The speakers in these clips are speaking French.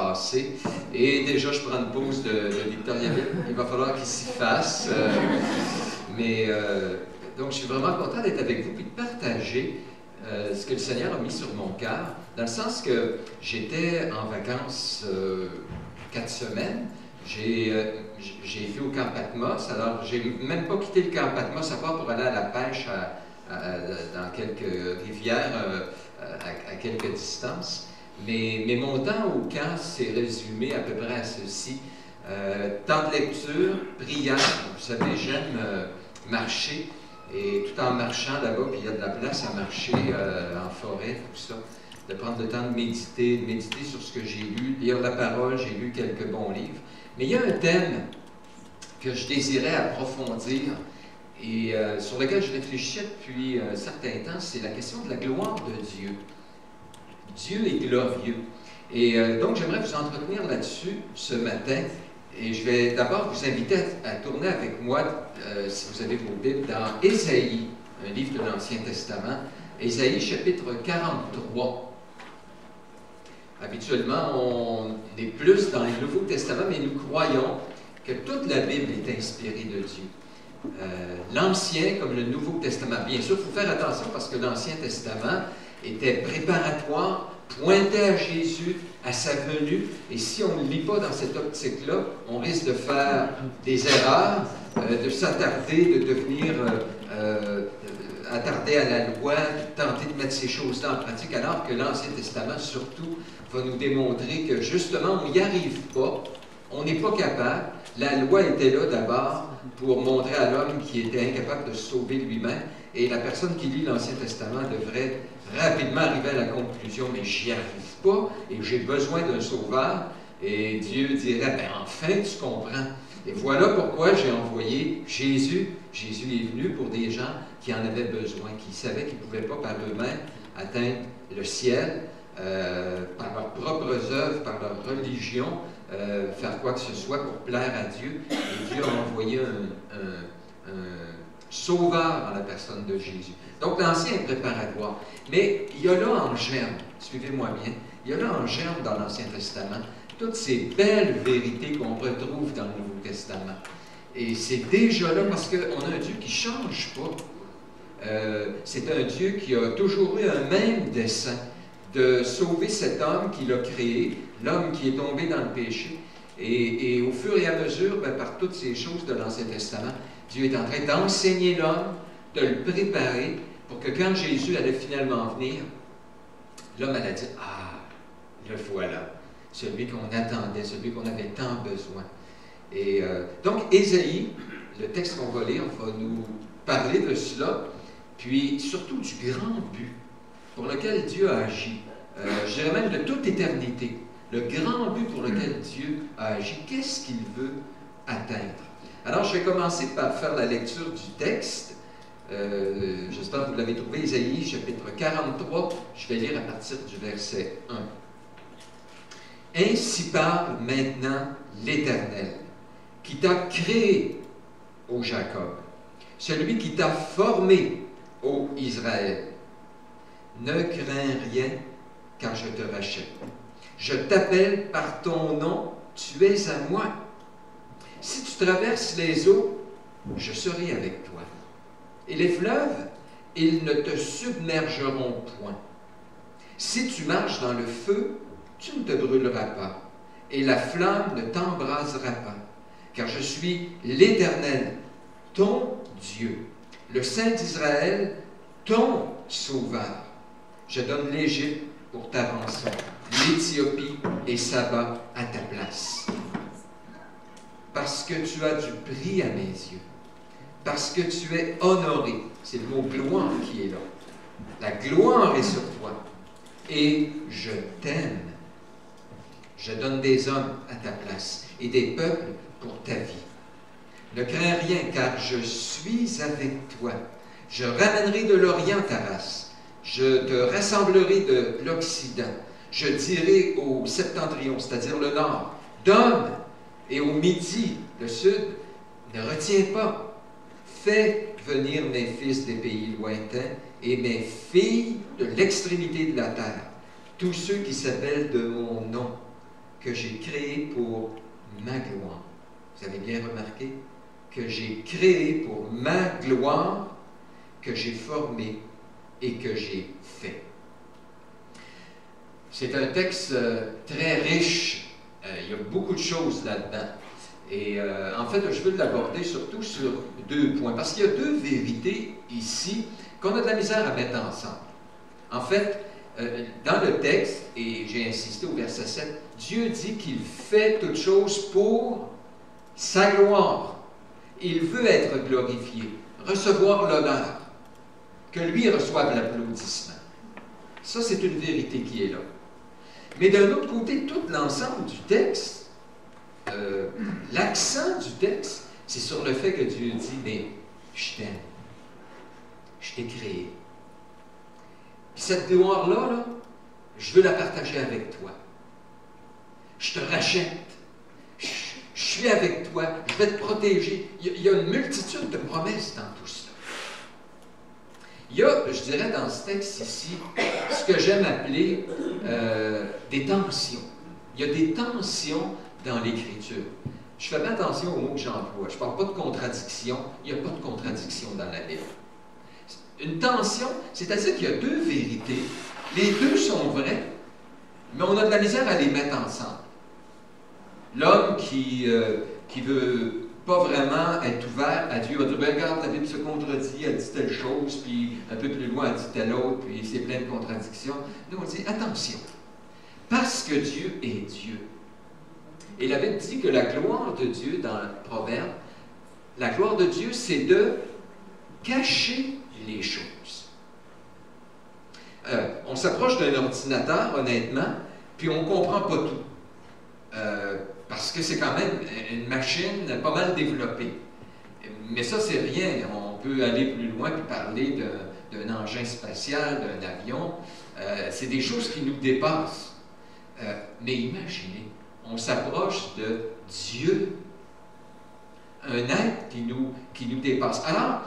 passer. Et déjà, je prends une pause de Victoriaville. Il va falloir qu'il s'y fasse. Donc, je suis vraiment content d'être avec vous et de partager ce que le Seigneur a mis sur mon cœur, dans le sens que j'étais en vacances 4 semaines. J'ai été au camp Patmos. Alors, j'ai même pas quitté le camp Patmos à part pour aller à la pêche dans quelques rivières à quelques distances. Mais mon temps au camp s'est résumé à peu près à ceci. Temps de lecture, prière. Vous savez, j'aime marcher. Et tout en marchant là-bas, puis il y a de la place à marcher en forêt, tout ça. De prendre le temps de méditer sur ce que j'ai lu, lire la parole, j'ai lu quelques bons livres. Mais il y a un thème que je désirais approfondir et sur lequel je réfléchissais depuis un certain temps, c'est la question de la gloire de Dieu. Dieu est glorieux. Et donc, j'aimerais vous entretenir là-dessus ce matin. Et je vais d'abord vous inviter à tourner avec moi, si vous avez vos Bibles, dans Ésaïe, un livre de l'Ancien Testament. Ésaïe, chapitre 43. Habituellement, on est plus dans le Nouveau Testament, mais nous croyons que toute la Bible est inspirée de Dieu. L'Ancien comme le Nouveau Testament. Bien sûr, il faut faire attention parce que l'Ancien Testament était préparatoire, pointait à Jésus, à sa venue, et si on ne lit pas dans cette optique-là, on risque de faire des erreurs, de s'attarder, de devenir attardé à la loi, de tenter de mettre ces choses-là en pratique, alors que l'Ancien Testament, surtout, va nous démontrer que justement, on n'y arrive pas, on n'est pas capable. La loi était là d'abord pour montrer à l'homme qui était incapable de se sauver lui-même, et la personne qui lit l'Ancien Testament devrait rapidement arriver à la conclusion, mais j'y arrive pas, et j'ai besoin d'un sauveur, et Dieu dirait, ben enfin tu comprends. Et voilà pourquoi j'ai envoyé Jésus. Jésus est venu pour des gens qui en avaient besoin, qui savaient qu'ils ne pouvaient pas par eux-mêmes atteindre le ciel, par leurs propres œuvres, par leur religion, faire quoi que ce soit pour plaire à Dieu. Et Dieu a envoyé un sauveur en la personne de Jésus. Donc l'Ancien est préparatoire. Mais il y a là en germe, suivez-moi bien, il y a là en germe dans l'Ancien Testament toutes ces belles vérités qu'on retrouve dans le Nouveau Testament. Et c'est déjà là parce qu'on a un Dieu qui ne change pas. C'est un Dieu qui a toujours eu un même dessein de sauver cet homme qu'il a créé, l'homme qui est tombé dans le péché. Et au fur et à mesure, par toutes ces choses de l'Ancien Testament, Dieu est en train d'enseigner l'homme, de le préparer pour que quand Jésus allait finalement venir, l'homme allait dire « Ah, le voilà, celui qu'on attendait, celui qu'on avait tant besoin. » Et donc, Ésaïe, le texte qu'on va lire, va nous parler de cela, puis surtout du grand but pour lequel Dieu a agi. Je dirais même de toute éternité. Le grand but pour lequel Dieu a agi, qu'est-ce qu'il veut atteindre? Alors, je vais commencer par faire la lecture du texte. J'espère que vous l'avez trouvé, Ésaïe, chapitre 43. Je vais lire à partir du verset 1. « Ainsi parle maintenant l'Éternel, qui t'a créé, ô Jacob, celui qui t'a formé, ô Israël. Ne crains rien, car je te rachète. Je t'appelle par ton nom, tu es à moi. Si tu traverses les eaux, je serai avec toi. Et les fleuves, ils ne te submergeront point. Si tu marches dans le feu, tu ne te brûleras pas, et la flamme ne t'embrasera pas, car je suis l'Éternel, ton Dieu, le Saint d'Israël, ton Sauveur. Je donne l'Égypte pour ta rançon, l'Éthiopie et Saba à ta place. Parce que tu as du prix à mes yeux, parce que tu es honoré, c'est le mot gloire qui est là. La gloire est sur toi, et je t'aime. Je donne des hommes à ta place et des peuples pour ta vie. Ne crains rien, car je suis avec toi. Je ramènerai de l'Orient ta race. Je te rassemblerai de l'Occident. Je dirai au septentrion, c'est-à-dire le nord, donne, et au midi, le sud, ne retiens pas. Fais venir mes fils des pays lointains et mes filles de l'extrémité de la terre, tous ceux qui s'appellent de mon nom, que j'ai créé pour ma gloire. Vous avez bien remarqué que j'ai créé pour ma gloire, que j'ai formé et que j'ai fait. C'est un texte très riche. Il y a beaucoup de choses là-dedans. Et en fait, je veux l'aborder surtout sur 2 points. Parce qu'il y a 2 vérités ici qu'on a de la misère à mettre ensemble. En fait, dans le texte, et j'ai insisté au verset 7, Dieu dit qu'il fait toutes choses pour sa gloire. Il veut être glorifié, recevoir l'honneur, que lui reçoive l'applaudissement. Ça, c'est une vérité qui est là. Mais d'un autre côté, tout l'ensemble du texte, l'accent du texte, c'est sur le fait que Dieu dit, mais je t'aime, je t'ai créé. Puis cette gloire-là, là, je veux la partager avec toi. Je te rachète. Je suis avec toi. Je vais te protéger. Il y a une multitude de promesses dans tout cela. Il y a, je dirais, dans ce texte ici, ce que j'aime appeler des tensions. Il y a des tensions dans l'Écriture. Je fais bien attention aux mots que j'emploie. Je ne parle pas de contradiction. Il n'y a pas de contradiction dans la Bible. Une tension, c'est-à-dire qu'il y a 2 vérités. Les 2 sont vraies, mais on a de la misère à les mettre ensemble. L'homme qui veut pas vraiment être ouvert à Dieu va dire, ben, regarde, la Bible se contredit, elle dit telle chose, puis un peu plus loin, elle dit telle autre, puis c'est plein de contradictions. Nous, on dit, attention, parce que Dieu est Dieu. Et la Bible dit que la gloire de Dieu, dans le Proverbe, la gloire de Dieu, c'est de cacher les choses. On s'approche d'un ordinateur, honnêtement, puis on ne comprend pas tout. Parce que c'est quand même une machine pas mal développée. Mais ça, c'est rien. On peut aller plus loin et parler d'un engin spatial, d'un avion. C'est des choses qui nous dépassent. Mais imaginez, on s'approche de Dieu, un être qui nous dépasse. Alors,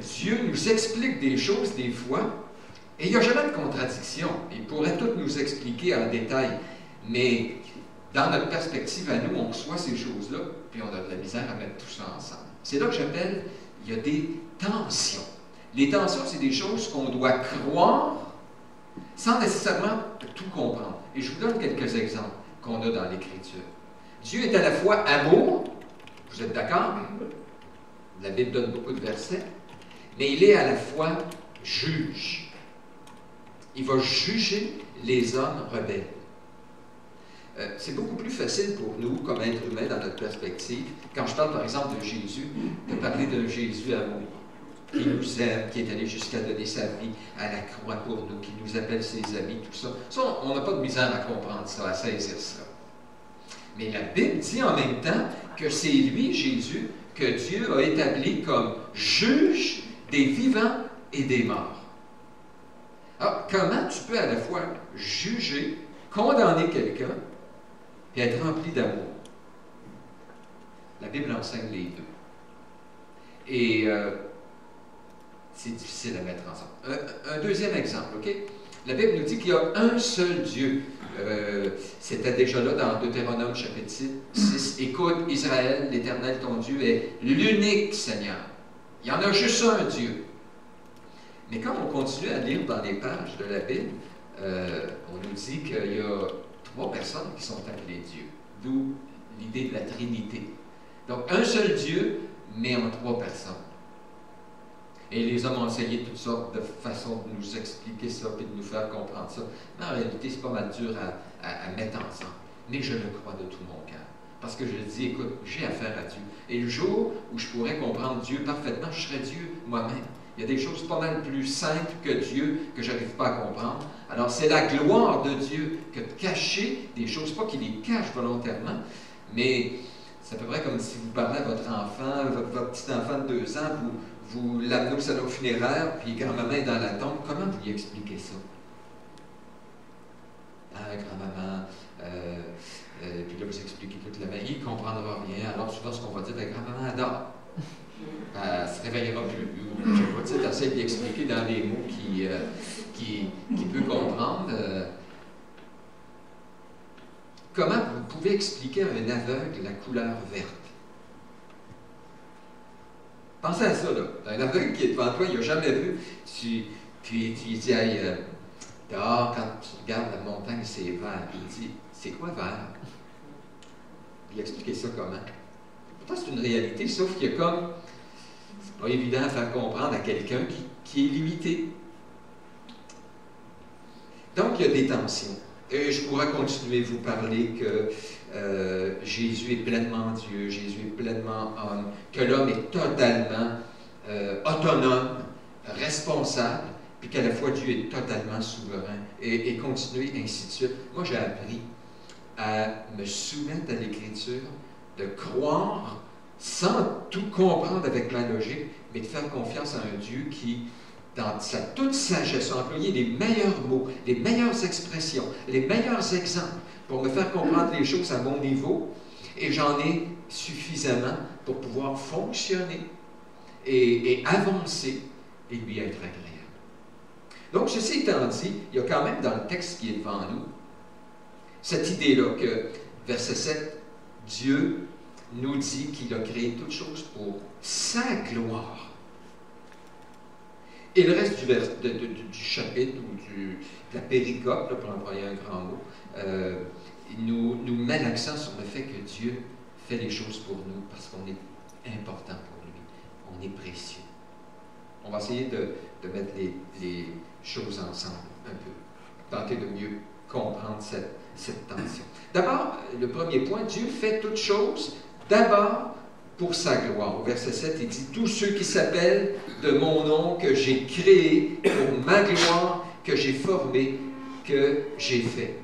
Dieu nous explique des choses des fois, et il n'y a jamais de contradiction. Il pourrait tout nous expliquer en détail, mais dans notre perspective à nous, on reçoit ces choses-là, puis on a de la misère à mettre tout ça ensemble. C'est là que j'appelle, il y a des tensions. Les tensions, c'est des choses qu'on doit croire sans nécessairement tout comprendre. Et je vous donne quelques exemples qu'on a dans l'Écriture. Dieu est à la fois amour, vous êtes d'accord? La Bible donne beaucoup de versets, mais il est à la fois juge. Il va juger les hommes rebelles. C'est beaucoup plus facile pour nous, comme êtres humains, dans notre perspective, quand je parle par exemple de Jésus, de parler d'un Jésus amour, qui nous aime, qui est allé jusqu'à donner sa vie à la croix pour nous, qui nous appelle ses amis, tout ça. Ça, on n'a pas de misère à comprendre ça, à saisir ça. Mais la Bible dit en même temps que c'est lui, Jésus, que Dieu a établi comme juge des vivants et des morts. Alors, comment tu peux à la fois juger, condamner quelqu'un, et être rempli d'amour? La Bible enseigne les 2. Et c'est difficile à mettre ensemble. Un deuxième exemple, OK? La Bible nous dit qu'il y a un seul Dieu. C'était déjà là dans Deutéronome chapitre 6. Écoute, Israël, l'Éternel ton Dieu est l'unique Seigneur. Il y en a juste un Dieu. Mais quand on continue à lire dans les pages de la Bible, on nous dit qu'il y a 3 personnes qui sont appelées Dieu. D'où l'idée de la Trinité. Donc, un seul Dieu, mais en 3 personnes. Et les hommes ont essayé toutes sortes de façons de nous expliquer ça et de nous faire comprendre ça. Mais en réalité, c'est pas mal dur à mettre ensemble. Mais je le crois de tout mon cœur. Parce que je dis, écoute, j'ai affaire à Dieu. Et le jour où je pourrais comprendre Dieu parfaitement, je serais Dieu moi-même. Il y a des choses pas mal plus simples que Dieu que je n'arrive pas à comprendre. Alors, c'est la gloire de Dieu que de cacher des choses, pas qu'il les cache volontairement, mais c'est à peu près comme si vous parlez à votre enfant, votre petit enfant de 2 ans, vous l'amenez au salon funéraire, puis grand-maman est dans la tombe. Comment vous lui expliquez ça? Ah, grand-maman, puis là, vous expliquez toute la vie, il ne comprendra rien. Alors, souvent, ce qu'on va dire, grand-maman adore. Elle ne se réveillera plus. Je ne sais pas, tu essaies d'y expliquer dans les mots qu'il peut comprendre. Comment pouvait expliquer à un aveugle la couleur verte. Pensez à ça, là. Un aveugle qui est devant toi, il n'a jamais vu. Puis tu dis, hey, dehors, quand tu regardes la montagne, c'est vert. Il dit, c'est quoi vert? Il a expliqué ça comment? Pourtant, c'est une réalité, sauf qu'il y a comme. C'est pas évident à faire comprendre à quelqu'un qui est limité. Donc, il y a des tensions. Et je pourrais continuer à vous parler que Jésus est pleinement Dieu, Jésus est pleinement homme, que l'homme est totalement autonome, responsable, puis qu'à la fois Dieu est totalement souverain, et continuer, ainsi de suite. Moi, j'ai appris à me soumettre à l'Écriture, de croire sans tout comprendre avec ma logique, mais de faire confiance à un Dieu qui, dans toute sagesse, a employé les meilleurs mots, les meilleures expressions, les meilleurs exemples pour me faire comprendre les choses à mon niveau, et j'en ai suffisamment pour pouvoir fonctionner et avancer et lui être agréable. Donc, ceci étant dit, il y a quand même dans le texte qui est devant nous cette idée-là que, verset 7, Dieu nous dit qu'il a créé toutes choses pour sa gloire. Et le reste du chapitre ou de la péricope, là, pour employer un grand mot, nous met l'accent sur le fait que Dieu fait les choses pour nous parce qu'on est important pour lui. On est précieux. On va essayer de mettre les choses ensemble un peu, tenter de mieux comprendre cette tension. D'abord, le premier point, Dieu fait toutes choses d'abord pour sa gloire. Au verset 7, il dit « Tous ceux qui s'appellent de mon nom que j'ai créé pour ma gloire, que j'ai formé, que j'ai fait. »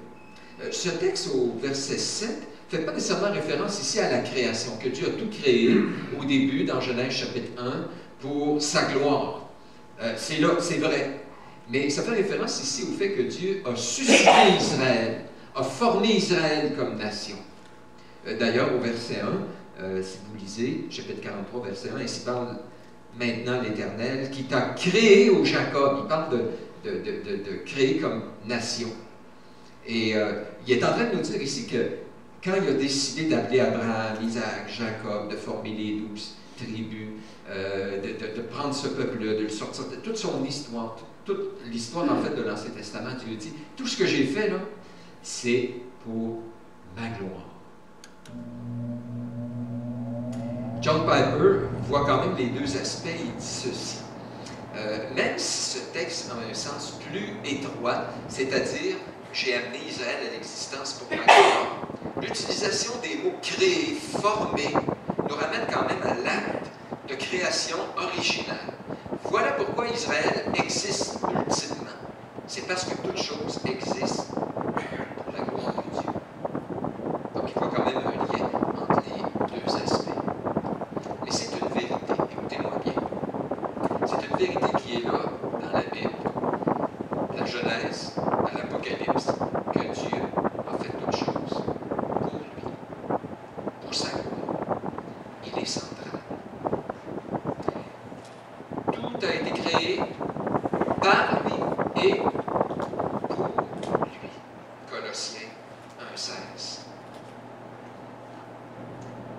Ce texte au verset 7 ne fait pas nécessairement référence ici à la création, que Dieu a tout créé au début, dans Genèse chapitre 1, pour sa gloire. C'est là, c'est vrai. Mais ça fait référence ici au fait que Dieu a suscité Israël, a formé Israël comme nation. D'ailleurs, au verset 1, si vous lisez, chapitre 43, verset 1, ainsi parle maintenant l'Éternel, qui t'a créé, ô Jacob. Il parle de créer comme nation. Et il est en train de nous dire ici que quand il a décidé d'appeler Abraham, Isaac, Jacob, de former les 12 tribus, de prendre ce peuple-là, de le sortir de toute son histoire, toute l'histoire en fait de l'Ancien Testament, Dieu dit, tout ce que j'ai fait là, c'est pour ma gloire. John Piper voit quand même les deux aspects, il dit ceci. Même si ce texte a un sens plus étroit, c'est-à-dire j'ai amené Israël à l'existence pour ma gloire, l'utilisation des mots créer, former, nous ramène quand même à l'acte de création originale. Voilà pourquoi Israël existe ultimement. C'est parce que toute chose existe pour la gloire de Dieu. Donc il y a quand même un lien entre les deux aspects. Mais c'est une vérité, écoutez-moi bien. C'est une vérité qui est là dans la Bible, de la Genèse à l'Apocalypse, que Dieu a fait toutes choses pour lui, pour sa gloire. Il est central. Tout a été créé par lui et pour lui. Colossiens 1,16.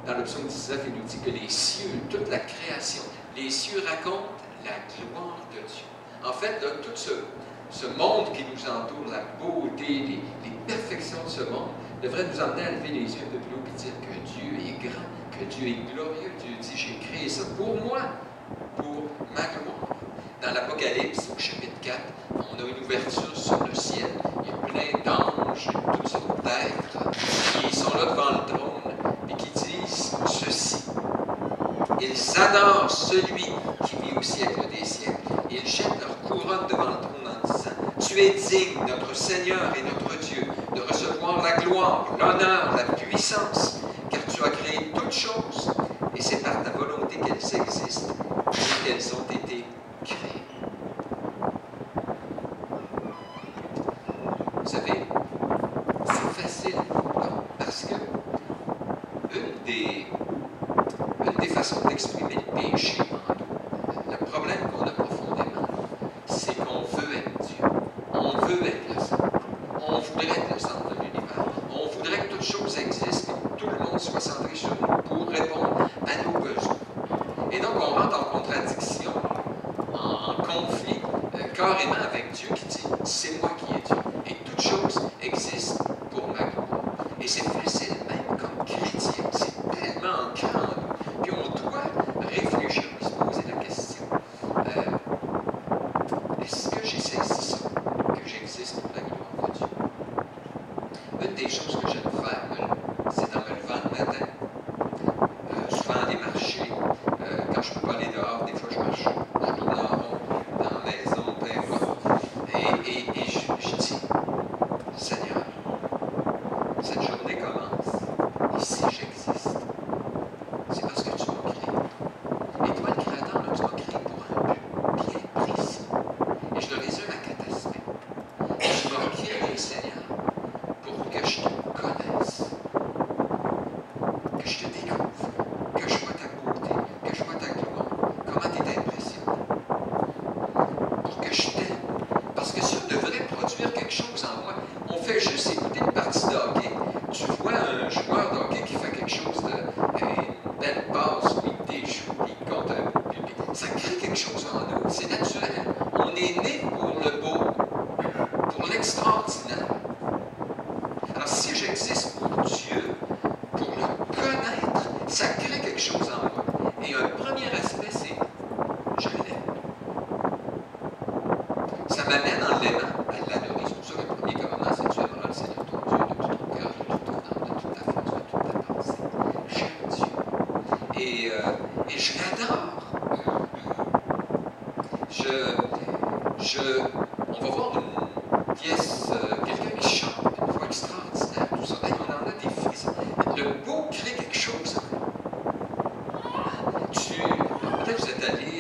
Dans le psaume 19, il nous dit que les cieux, toute la création, les cieux racontent la gloire de Dieu. En fait, là, tout ce monde qui nous entoure, la beauté, les perfections de ce monde, devrait nous amener à lever les yeux un peu plus haut et dire que Dieu est grand, que Dieu est glorieux. Dieu dit, j'ai créé ça pour moi, pour ma gloire. Dans l'Apocalypse, au chapitre 4, on a une ouverture sur le ciel. Il y a plein d'anges et toutes sortes d'êtres qui sont là devant le trône et qui disent ceci. Ils adorent celui qui vit au siècle des siècles. Ils jettent leur couronne devant le trône en disant « Tu es digne, notre Seigneur et notre Dieu, de recevoir la gloire, l'honneur, la puissance, car tu as créé toutes choses, et c'est par ta volonté qu'elles existent et qu'elles ont été créées. » Vous savez, c'est facile, non? Parce que une des façons d'exprimer le péché en nous, le problème qu'on a profondément, c'est qu'on veut être Dieu. On veut être le centre. On voudrait être le centre de l'univers. On voudrait que toutes choses existent tout le monde soit centré sur nous pour répondre à nos besoins. Et donc, on rentre en contradiction, en conflit, carrément avec Dieu qui dit « c'est moi qui est Dieu ». Et toute chose existe pour ma gloire. Et c'est facile, même comme chrétien, c'est tellement ancré en nous. Puis on doit réfléchir et se poser la question, est-ce que j'ai saisi ça, que j'existe pour la gloire de Dieu? Une des choses que j'aime faire, c'est en me levant le matin, souvent aller marcher, quand je ne peux pas aller dehors, des fois je marche, je tourne en rond, dans la maison, peu importe. Et je dis, Seigneur, cette journée commence, et si j'existe, c'est parce que tu m'as créé. Et toi, le Créateur, là, tu m'as créé pour un but bien précis. Et je le résume à 4 aspects. Tu m'as créé, Seigneur, pour que je te connaisse, que je te découvre, que je vois ta beauté, que je vois ta gloire, comment tu es impressionnant, pour que je t'aime. Parce que ça devrait produire quelque chose en moi. On fait juste écouter une partie de hockey. Tu vois un joueur de hockey qui fait quelque chose de belle passe, puis il déjoue, puis il compte un beau but. Ça crée quelque chose en nous. C'est naturel. On est né pour le beau, pour l'extraordinaire. Alors si j'existe pour Dieu, pour le connaître, ça crée quelque chose en moi. Et un premier aspect, c'est je l'aime. Ça m'amène en l'aimant à l'adorer. C'est pour ça que le premier commandement, c'est tu aimeras le Seigneur ton Dieu de tout ton cœur, de toute ton âme, de toute ta force, de toute ta pensée. J'aime Dieu. Et je l'adore. On va voir une pièce, quelqu'un qui chante, une voix extraordinaire, tout ça. Et on en a des frissons. Le beau crée quelque chose. Peut-être vous êtes allé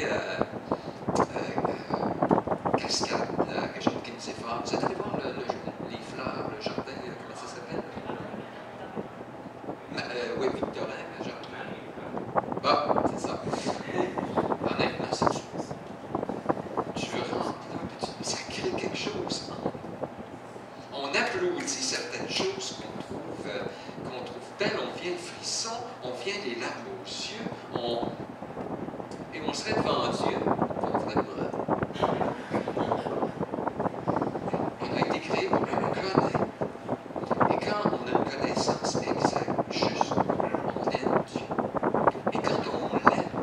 Cascade, quelque chose qui nous est fort. Vous êtes allé voir les fleurs, le jardin, comment ça s'appelle? Oui, Victorin, le jardin. Ah, c'est ça. Honnêtement, c'est sûr. Tu rentres là, puis ça crée quelque chose. On applaudit certaines choses qu'on trouve belles, on vient le frisson, on vient les larmes aux yeux, et on serait devant Dieu, on ferait on a été créé pour le connaître. Et quand on a une connaissance exacte, juste, on aime Dieu. Et quand on l'aime,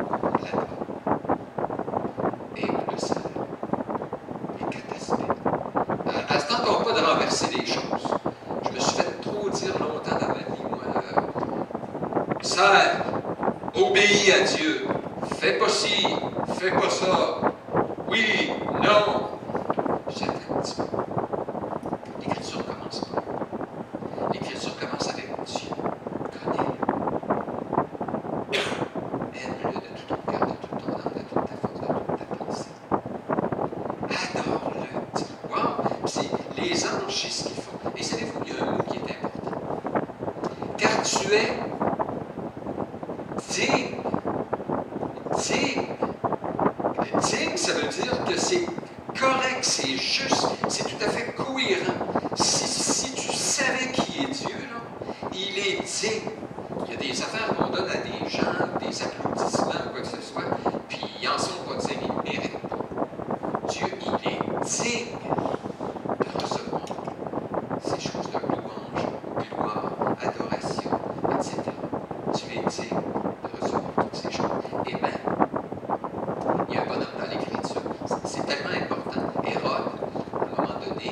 on l'adore. Et on le salue. Les 4 aspects. À ce temps, on pas de renverser les choses. Je me suis fait trop dire longtemps dans ma vie, moi, sers, obéis à Dieu, fais pas ci, fais pas ça, oui, non. J'attends un petit peu. L'Écriture commence pas. L'Écriture commence avec Dieu. Connais-le. Aime-le de tout ton cœur, de toute ton âme, de toute ta force, de toute ta pensée. Adore-le. Dis, wow! Puis les anges, c'est ce qu'ils font. Et savez-vous, il y a un mot qui est important. Car tu es digne. Digne. Digne, ça veut dire que c'est correct, c'est juste, c'est tout à fait cohérent. Si tu savais qui est Dieu, là, il est digne. Il y a des affaires qu'on donne à des gens, des applaudissements, quoi que ce soit, puis ils n'en sont pas dignes, ils ne méritent pas. Dieu, il est digne de recevoir ces choses de louange, gloire, adoration, etc. Tu es digne de recevoir toutes ces choses. Et même, il y a un bonhomme dans l'Écriture, c'est tellement important. Hérode, à un moment donné,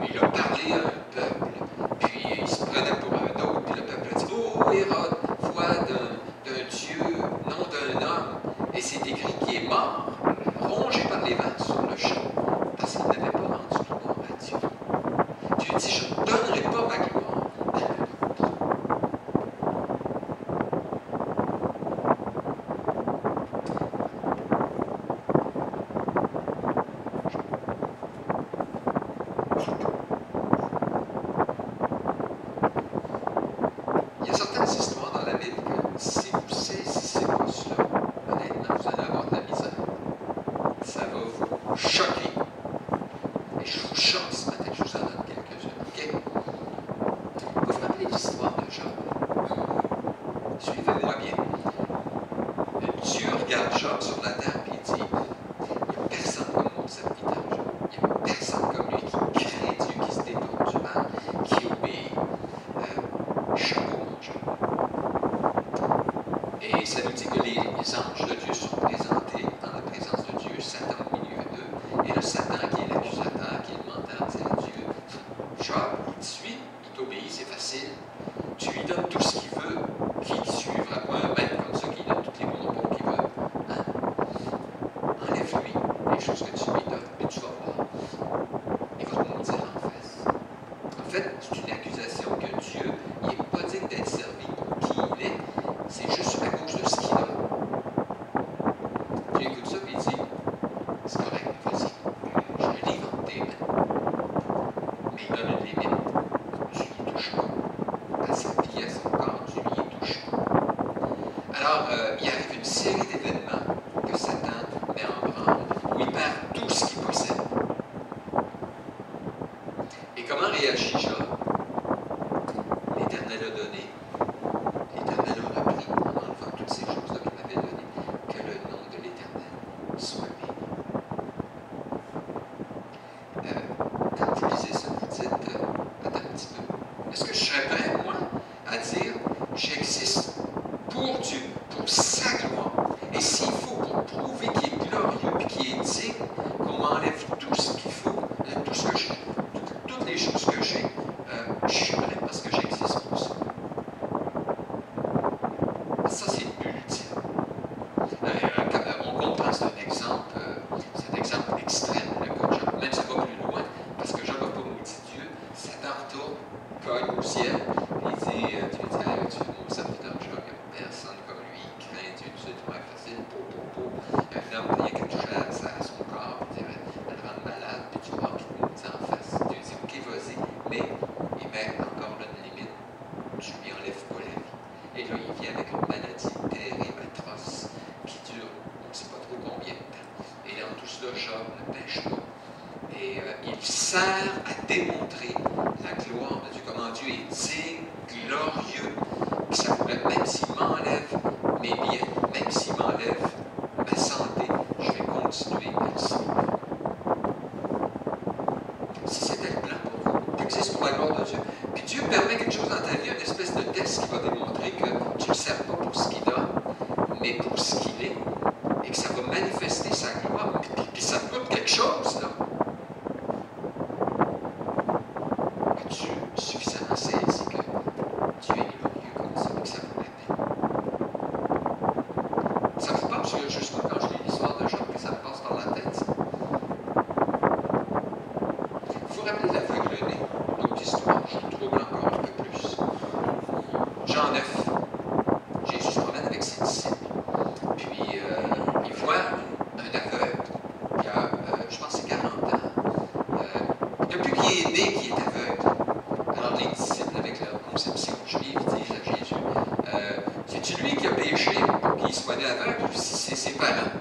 il a parlé à un peuple, puis il se prenait pour un autre, puis le peuple a dit « Oh, Hérode, voix d'un Dieu, non d'un homme. » Et c'est écrit qu'il est mort, rongé par les vents sur le champ, parce qu'il n'avait pas rendu gloire à Dieu. Dieu dit « Je ne donnerai pas ma gloire à un autre. » Il y a certaines histoires dans la Bible que si vous saisissez pas cela, honnêtement, vous allez avoir de la misère. Ça va vous choquer. Et je vous chante ce matin, je vous en donne quelques-unes. Okay? Job, il te suit, il t'obéit, c'est facile. Tu lui donnes tout ce qu'il veut, qu'il te suivra pas un maître comme ça qui donne tous les bonbons qu'il veut. Hein? Enlève-lui les choses que tu lui donnes, et tu vas voir. Il va te mentir en face. En fait, c'est une accusation que Dieu n'est pas digne d'être servi pour qui il est, c'est juste à cause de ce qu'il a. Tu écoutes ça et il dit, c'est correct, vas-y, je le livre entre tes mains. Mais il donne une limite. Tu n'y touches pas. À sa vie, à son corps, tu n'y touches pas. Alors, il arrive une série d'événements que Satan met en branle, où il perd tout ce qu'il possède. Et comment réagit Job? L'Éternel a donné, l'Éternel a repris, en enlevant toutes ces choses-là qu'il m'avait données, que le nom de l'Éternel soit béni. Quand vous lisez ça, vous dites, attends un petit peu, est-ce que je serais prêt, moi, à dire, j'existe pour Dieu, pour sa gloire, et s'il faut pour prouver qu'il est glorieux et qu'il est digne, qu'on m'enlève tout ce qu'il faut, tout ce que j'ai, toutes les choses que j'ai, je suis prêt parce que j'existe pour ça. Ça, c'est ultime. On comprend, c'est un exemple extrême, le cas de Job. Même ça va plus loin, parce que Job n'a pas maudit Dieu. Satan retourne, cogne au ciel, et il dit, Dieu dit, tu es mon serviteur Job, il n'y a personne comme lui, il craint Dieu, tu sais, tu vas être facile, un homme, il n'y a qu'à toucher à son corps, puis elle le rend malade, puis tu vas voir qu'il te maudit en face. Dieu dit, ok, vas-y, mais il met encore là une limite, tu lui enlèves pas la vie. Et là, il vient avec une maladie terrible, atroce, qui dure, on ne sait pas trop combien de temps. Et dans tout cela, Job ne pêche pas. Et il sert à démontrer la gloire de Dieu, comment Dieu est digne, glorieux, que ça pourrait, même s'il m'enlève mes biens, même s'il m'enlève ma santé, je vais continuer à le suivre. Si c'était le plan pour vous, tu existes pour la gloire de Dieu. Puis Dieu permet quelque chose dans ta vie, une espèce de test qui va démontrer que tu ne le sers pas pour ce qu'il a, mais pour ce qu'il est, et que ça va manifester sa gloire, puis ça te coûte quelque chose, là. As-tu suffisamment saisi que Dieu est glorieux comme ça, et que ça vaut la peine? Ça vous passe, juste moi, quand je lis l'histoire de Job, que ça me passe par la tête. Il faut rappeler l'aveugle-né, l'autre histoire, je vous trouble encore un peu plus. Jean 9, Jésus se promène avec ses disciples, puis il voit un aveugle qui a, je pense, c'est 40 ans. Depuis qu'il est né, qu'il est aveugle. Alors les disciples, avec leur conception juive, disent à Jésus, c'est-tu lui qui a péché pour qu'il soit né aveugle, ou si c'est ses parents?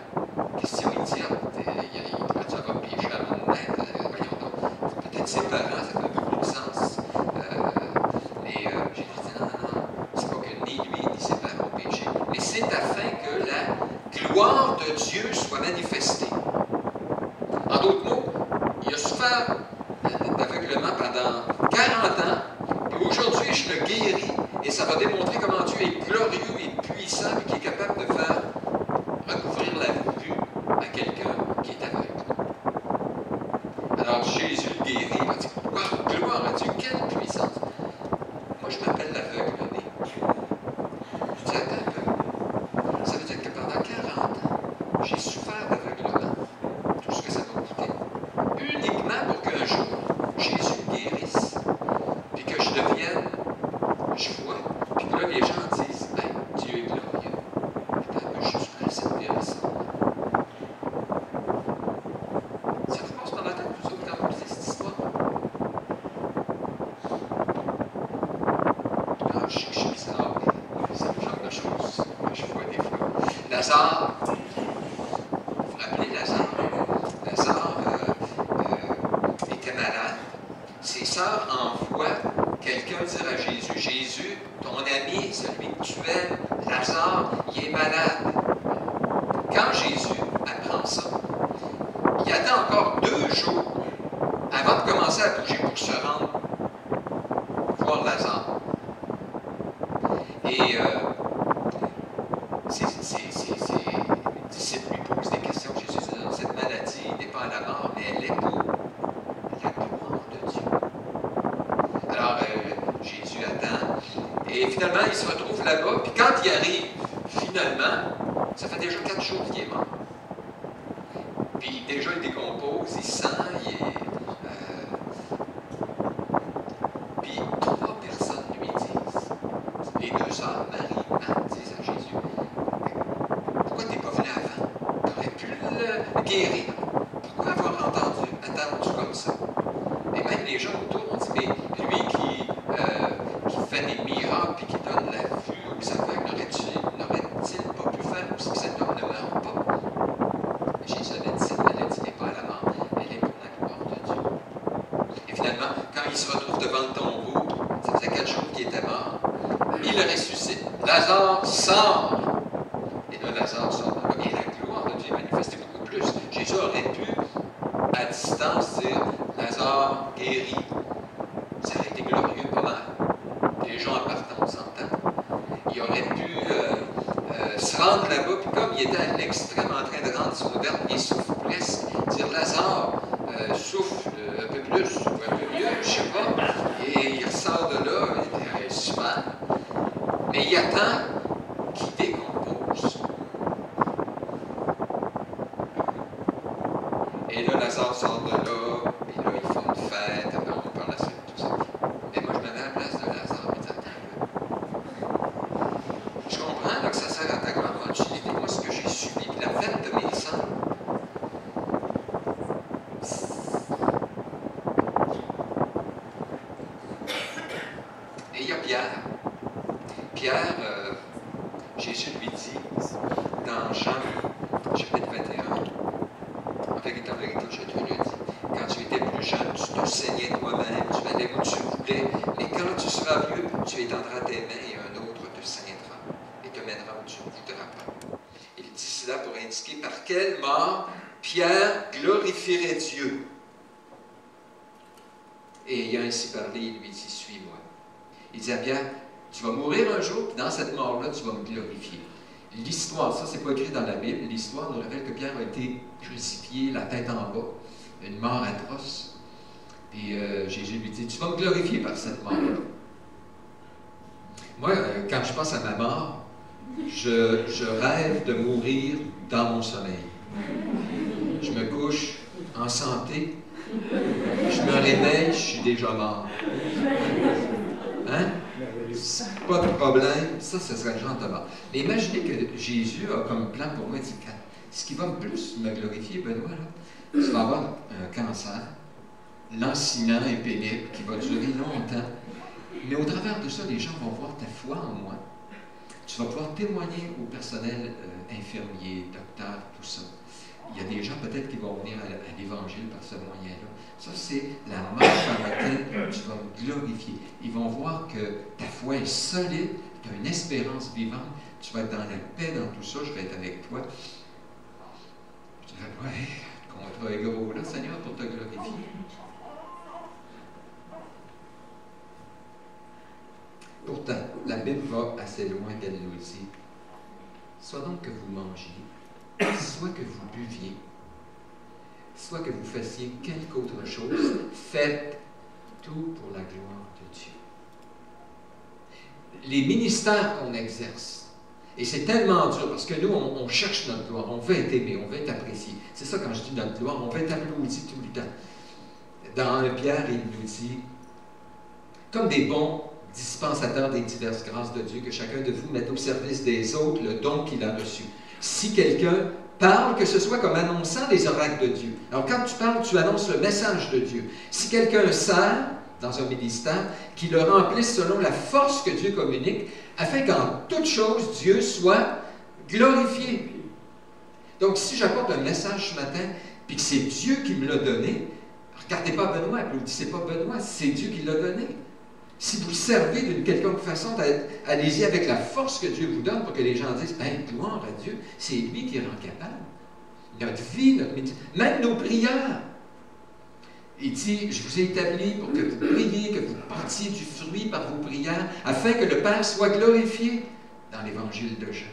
Question idiote. Il pourrait dire pas péché avant de naître. Voyons donc. Peut-être ses parents, ça fait beaucoup de sens. Mais Jésus dit non, c'est pas que ni lui ni ses parents ont péché, mais c'est afin que la gloire de Dieu soit manifestée. En d'autres mots, il a souffert d'aveuglement pendant 40 ans, et aujourd'hui je le guéris, et ça va démontrer comment Dieu est glorieux et puissant, et qu'il est capable de faire recouvrir la vue à quelqu'un qui est aveugle. Alors Jésus le guérit, il va dire, wow, gloire à Dieu, quelle puissance! Moi je m'appelle l'aveugle-né. Je dis, attends un peu. Ça veut dire que pendant 40 ans, j'ai souffert d'aveuglement. Tout ce que ça m'a coûté. Uniquement pour qu'un jour, Jésus me guérisse. Puis que je devienne, je vois. Puis que là, les gens disent, hey, Dieu est glorieux. Attends, je suis prêt à servir ça. Ça vous passe par la tête, vous autres, quand vous lisez cette histoire? Alors, je suis bizarre, mais c'est le genre de choses que je vois des fois. Lazare, vous vous rappelez Lazare? Lazare était malade. Ses sœurs envoient quelqu'un dire à Jésus, Jésus, ton ami, celui que tu aimes, Lazare, il est malade. Quand Jésus apprend ça, il attend encore 2 jours avant de commencer à bouger pour se rendre voir Lazare. Et ses disciples lui posent des questions. Jésus dit, non, cette maladie n'est pas à la mort, mais elle est pour la gloire de Dieu. Et finalement, il se retrouve là-bas. Puis quand il arrive, finalement, ça fait déjà 4 jours qu'il est mort. Puis déjà, il décompose, il sent, il est... Puis 3 personnes lui disent, les 2 sœurs, Marie, Marthe, disent à Jésus, pourquoi t'es pas venu avant? T'aurais pu le guérir. Pourquoi avoir attendu comme ça? Et même les gens autour ont dit, mais lui qui fait des miracles et qui donne la vue aux aveugles, n'aurait-il pas pu faire aussi que cet homme ne meure pas? Jésus avait dit, cette maladie n'est pas à la mort, elle est pour la gloire de Dieu. Et finalement, quand il se retrouve devant le tombeau, ça faisait 4 jours qu'il était mort, il le ressuscite. Lazare sort. Et là, Lazare sort de là. Et la gloire de Dieu est manifestée beaucoup plus. Jésus aurait pu, à distance, dire, Lazare guéri. Ça aurait été glorieux pas mal. Les gens en partant, on s'entend. Il aurait pu se rendre là-bas, puis comme il était à l'extrême en train de rendre son dernier souffle presque, dire Lazare, souffle un peu plus, ou un peu mieux, je sais pas. Et il ressort de là, il est super. Mais il attend qu'il décompose. Et là, Lazare sort de là, puis là, ils font une fête, après on parle la suite, tout ça. Mais moi, je me mets à la place de Lazare, et attends, je comprends là, que ça sert à ta grande utilité. Moi, ce que j'ai subi, puis la fête de mes sœurs, et il y a Pierre. Pierre, Jésus lui dit, dans Jean, chapitre 21, en vérité, je te le dis, quand tu étais plus jeune, tu te saignais toi-même, tu allais où tu voulais, mais quand tu seras vieux, tu étendras tes mains et un autre te ceindra et te mènera où tu ne voudras pas. Il dit cela pour indiquer par quelle mort Pierre glorifierait Dieu. Et ayant ainsi parlé, il lui dit, suis-moi. Il dit à Pierre, tu vas mourir un jour, puis dans cette mort-là, tu vas me glorifier. L'histoire, ça, c'est pas écrit dans la Bible, l'histoire nous révèle que Pierre a été crucifié, la tête en bas, une mort atroce. Et Jésus lui dit, tu vas me glorifier par cette mort-là. Moi, quand je pense à ma mort, je rêve de mourir dans mon sommeil. Je me couche en santé, je me réveille, je suis déjà mort. Hein? Pas de problème, ça, ce serait le genre de mort. Mais imaginez que Jésus a comme plan pour moi, il dit, ce qui va me plus me glorifier, Benoît, là, tu vas avoir un cancer, lancinant et pénible, qui va durer longtemps. Mais au travers de ça, les gens vont voir ta foi en moi. Tu vas pouvoir témoigner au personnel infirmier, docteur, tout ça. Il y a des gens peut-être qui vont venir à l'Évangile par ce moyen-là. Ça, c'est la mort par laquelle tu vas me glorifier. Ils vont voir que ta foi est solide, tu as une espérance vivante, tu vas être dans la paix dans tout ça, je vais être avec toi. Je dirais, ouais, le contrat est gros là, Seigneur, pour te glorifier. Pourtant, la Bible va assez loin qu'elle nous dit, soit donc que vous mangiez, soit que vous buviez, soit que vous fassiez quelque autre chose, faites tout pour la gloire de Dieu. Les ministères qu'on exerce, et c'est tellement dur, parce que nous, on cherche notre gloire, on veut être aimé, on veut être apprécié. C'est ça quand je dis notre gloire, on veut être applaudi tout le temps. Dans 1 Pierre, il nous dit, comme des bons dispensateurs des diverses grâces de Dieu, que chacun de vous mette au service des autres le don qu'il a reçu. Si quelqu'un parle, que ce soit comme annonçant les oracles de Dieu. Alors quand tu parles, tu annonces le message de Dieu. Si quelqu'un sert dans un ministère, qu'il le remplisse selon la force que Dieu communique, afin qu'en toute chose, Dieu soit glorifié. Donc si j'apporte un message ce matin, puis que c'est Dieu qui me l'a donné, regardez pas Benoît, applaudissez pas Benoît, c'est Dieu qui l'a donné. Si vous servez d'une quelconque façon, allez-y avec la force que Dieu vous donne pour que les gens disent « Hey, gloire à Dieu, c'est lui qui rend capable. » Notre vie, notre métier, même nos prières. Il dit « Je vous ai établi pour que vous priez, que vous portiez du fruit par vos prières, afin que le Père soit glorifié. » Dans l'Évangile de Jean.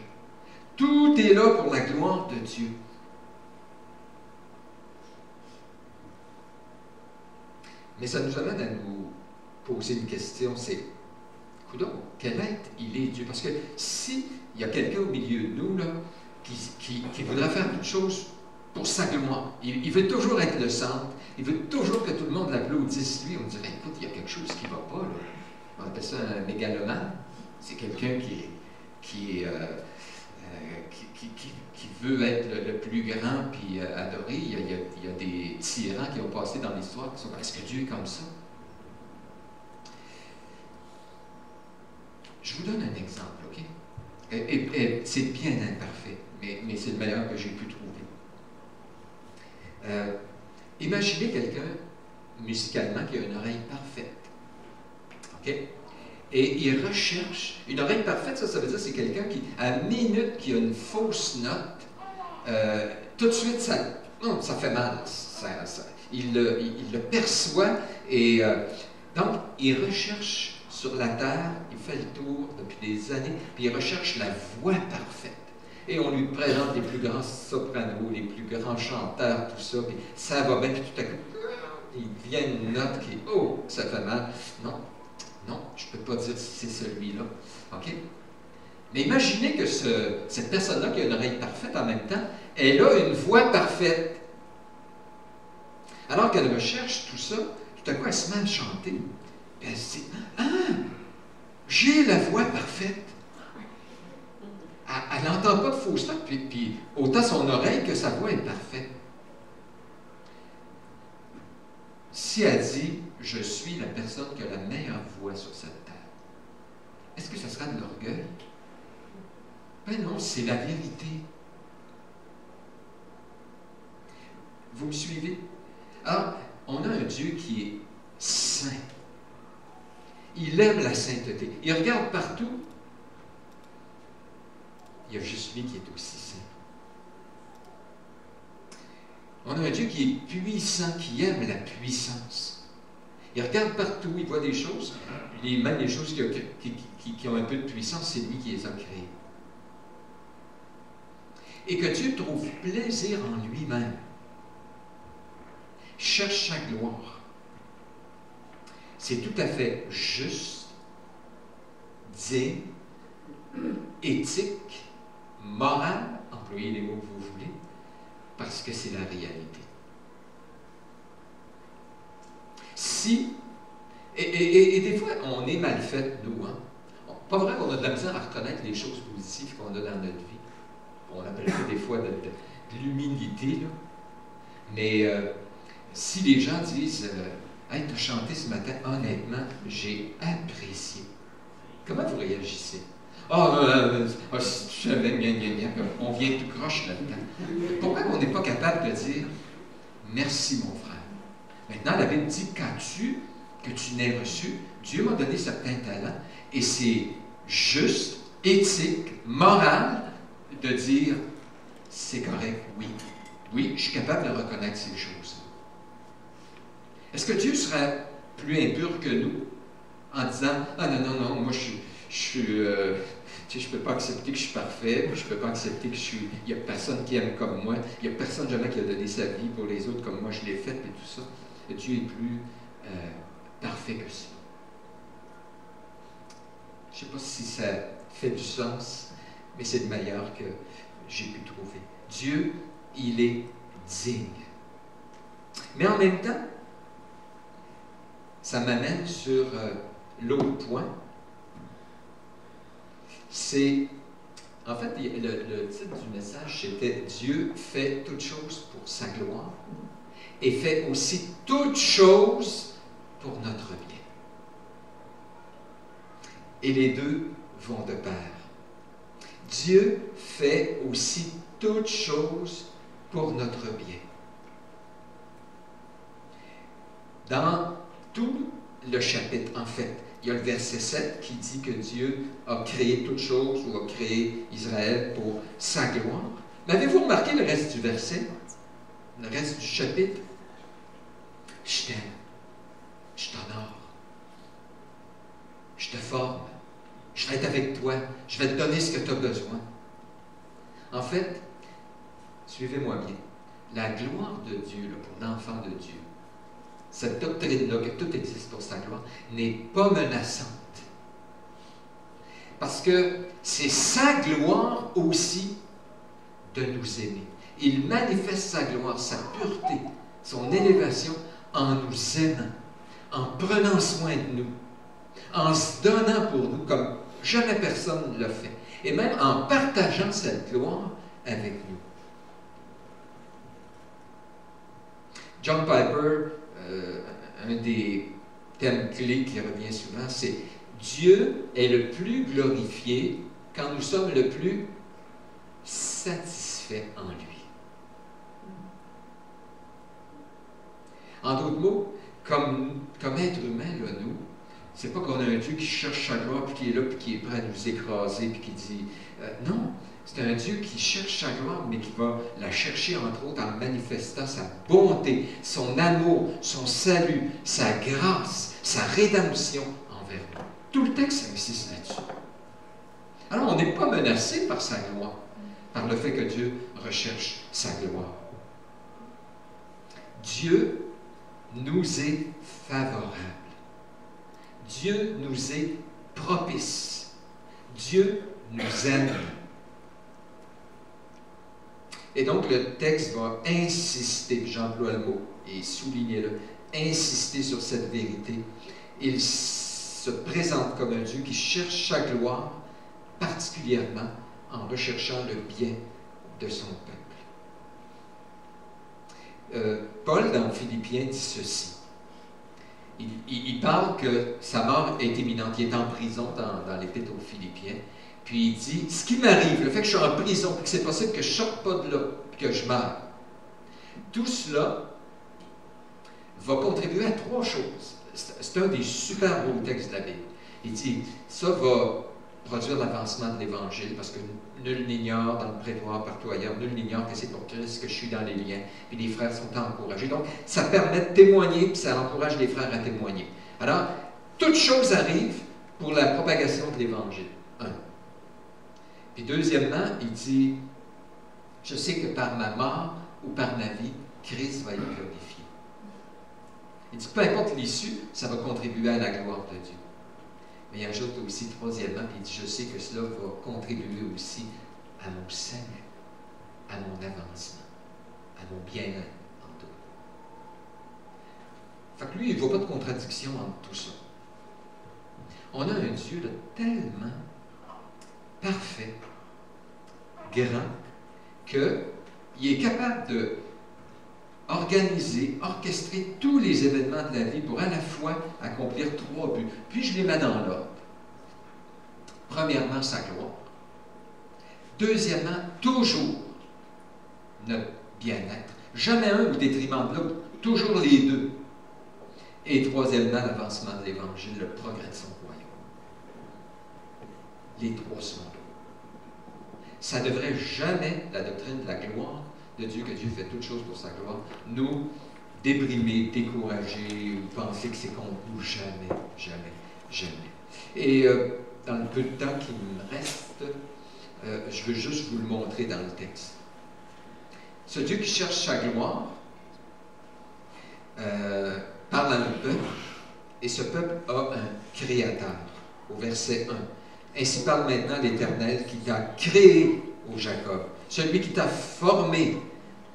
Tout est là pour la gloire de Dieu. Mais ça nous amène à nous poser une question, c'est coudonc, quel être il est Dieu? Parce que s'il y a quelqu'un au milieu de nous là, qui voudrait faire toute chose pour sa gloire, il veut toujours être le centre, il veut toujours que tout le monde l'applaudisse lui, on dirait, écoute, il y a quelque chose qui ne va pas, là. On appelle ça un mégalomane. C'est quelqu'un qui veut être le plus grand puis adoré. Il y a des tyrans qui ont passé dans l'histoire qui sont, est-ce que Dieu est comme ça? Je vous donne un exemple, OK? Et c'est bien imparfait, mais c'est le meilleur que j'ai pu trouver. Imaginez quelqu'un, musicalement, qui a une oreille parfaite. OK? Et il recherche une oreille parfaite, ça veut dire que c'est quelqu'un qui, à la minute qu'il a une fausse note, tout de suite, ça fait mal. Il le perçoit et donc, il recherche sur la terre, il fait le tour depuis des années, puis il recherche la voix parfaite. Et on lui présente les plus grands sopranos, les plus grands chanteurs, tout ça, puis ça va bien, puis tout à coup, il vient une note qui, oh, ça fait mal. Non, je ne peux pas dire si c'est celui-là. OK? Mais imaginez que cette personne-là qui a une oreille parfaite en même temps, elle a une voix parfaite. Alors qu'elle recherche tout ça, tout à coup, elle se met à chanter. Puis elle se dit, ah, j'ai la voix parfaite. Elle n'entend pas de fausse note, puis autant son oreille que sa voix est parfaite. Si elle dit, je suis la personne qui a la meilleure voix sur cette terre, est-ce que ça sera de l'orgueil? Ben non, c'est la vérité. Vous me suivez? Alors, on a un Dieu qui est saint. Il aime la sainteté. Il regarde partout. Il y a juste lui qui est aussi saint. On a un Dieu qui est puissant, qui aime la puissance. Il regarde partout, il voit des choses, même les choses qui ont un peu de puissance, c'est lui qui les a créées. Et que Dieu trouve plaisir en lui-même. Cherche sa gloire. C'est tout à fait juste, digne, éthique, moral, employez les mots que vous voulez, parce que c'est la réalité. Et des fois, on est mal fait, nous. Hein? Pas vrai qu'on a de la misère à reconnaître les choses positives qu'on a dans notre vie. On appelle ça des fois de l'humilité. Mais si les gens disent hey, tu as chanté ce matin, honnêtement, j'ai apprécié. Comment vous réagissez? Si tu savais, on vient tout croche là-dedans. Pourquoi on n'est pas capable de dire merci, mon frère? Maintenant, la Bible dit que tu n'aies reçu, Dieu m'a donné certains talents, et c'est juste, éthique, moral, de dire c'est correct, oui. Oui, je suis capable de reconnaître ces choses. Est-ce que Dieu serait plus impur que nous en disant ah non, moi je ne peux pas accepter que je suis parfait, je ne peux pas accepter que il n'y a personne qui aime comme moi, il n'y a personne jamais qui a donné sa vie pour les autres comme moi je l'ai fait, et tout ça. Et Dieu est plus parfait que ça. Je ne sais pas si ça fait du sens, mais c'est le meilleur que j'ai pu trouver. Dieu, il est digne. Mais en même temps, ça m'amène sur l'autre point. C'est, en fait, le titre du message, c'était « Dieu fait toutes choses pour sa gloire et fait aussi toutes choses pour notre bien. » Et les deux vont de pair. Dieu fait aussi toutes choses pour notre bien. Dans tout le chapitre, en fait, il y a le verset 7 qui dit que Dieu a créé toutes choses ou a créé Israël pour sa gloire. Mais avez-vous remarqué le reste du verset? Le reste du chapitre? Je t'aime, je t'honore, je te forme, je vais être avec toi, je vais te donner ce que tu as besoin. En fait, suivez-moi bien, la gloire de Dieu, là, pour l'enfant de Dieu, cette doctrine-là, que tout existe pour sa gloire, n'est pas menaçante. Parce que c'est sa gloire aussi de nous aimer. Il manifeste sa gloire, sa pureté, son élévation en nous aimant, en prenant soin de nous, en se donnant pour nous comme jamais personne ne l'a fait, et même en partageant cette gloire avec nous. John Piper, un des thèmes clés qui revient souvent, c'est Dieu est le plus glorifié quand nous sommes le plus satisfaits en lui. En d'autres mots, comme être humain, là, nous, c'est pas qu'on a un Dieu qui cherche sa gloire, puis qui est là, puis qui est prêt à nous écraser, puis qui dit non, c'est un Dieu qui cherche sa gloire, mais qui va la chercher, entre autres, en manifestant sa bonté, son amour, son salut, sa grâce, sa rédemption envers nous. Tout le texte insiste là-dessus. Alors, on n'est pas menacé par sa gloire, par le fait que Dieu recherche sa gloire. Dieu nous est favorable. Dieu nous est propice. Dieu nous aime. Et donc, le texte va insister, j'emploie le mot, et soulignez-le, insister sur cette vérité. Il se présente comme un Dieu qui cherche sa gloire, particulièrement en recherchant le bien de son peuple. Paul, dans Philippiens, dit ceci. Il parle que sa mort est imminente. Il est en prison dans l'Épître aux Philippiens. Puis il dit, ce qui m'arrive, le fait que je suis en prison, puis que c'est possible que je ne sorte pas de là, puis que je meure, tout cela va contribuer à trois choses. C'est un des super beaux textes de la Bible. Il dit, ça va produire l'avancement de l'Évangile, parce que nul n'ignore dans le prétoire partout ailleurs, nul n'ignore que c'est pour Christ que je suis dans les liens, puis les frères sont encouragés. Donc, ça permet de témoigner, puis ça encourage les frères à témoigner. Alors, toutes choses arrivent pour la propagation de l'Évangile. Puis deuxièmement, il dit, je sais que par ma mort ou par ma vie, Christ va être glorifié. Il dit, peu importe l'issue, ça va contribuer à la gloire de Dieu. Mais il ajoute aussi, troisièmement, puis il dit, je sais que cela va contribuer aussi à mon salut, à mon avancement, à mon bien-être, en tout. Fait que lui, il ne voit pas de contradiction entre tout ça. On a un Dieu de tellement parfait, grand, qu'il est capable de organiser, orchestrer tous les événements de la vie pour à la fois accomplir trois buts. Puis je les mets dans l'ordre. Premièrement, sa gloire. Deuxièmement, toujours notre bien-être. Jamais un au détriment de l'autre, toujours les deux. Et troisièmement, l'avancement de l'Évangile, le progrès de son royaume. Les trois sont là. Ça ne devrait jamais, la doctrine de la gloire de Dieu, que Dieu fait toutes choses pour sa gloire, nous déprimer, décourager ou penser que c'est contre nous. Jamais, jamais, jamais. Et dans le peu de temps qui me reste, je veux juste vous le montrer dans le texte. Ce Dieu qui cherche sa gloire parle à un peuple, et ce peuple a un créateur, au verset 1. Ainsi parle maintenant l'Éternel qui t'a créé, ô Jacob, celui qui t'a formé,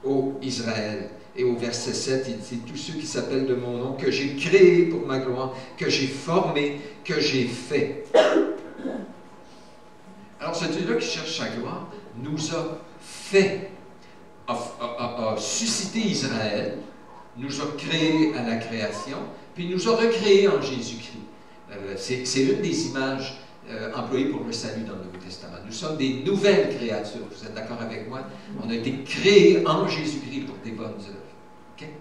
ô Israël. Et au verset 7, il dit, tous ceux qui s'appellent de mon nom, que j'ai créé pour ma gloire, que j'ai formé, que j'ai fait. Alors ce Dieu-là qui cherche sa gloire nous a fait, a suscité Israël, nous a créés à la création, puis nous a recréés en Jésus-Christ. C'est une des images employées pour le salut dans le Nouveau Testament. Nous sommes des nouvelles créatures. Vous êtes d'accord avec moi? On a été créés en Jésus-Christ pour des bonnes œuvres. Okay?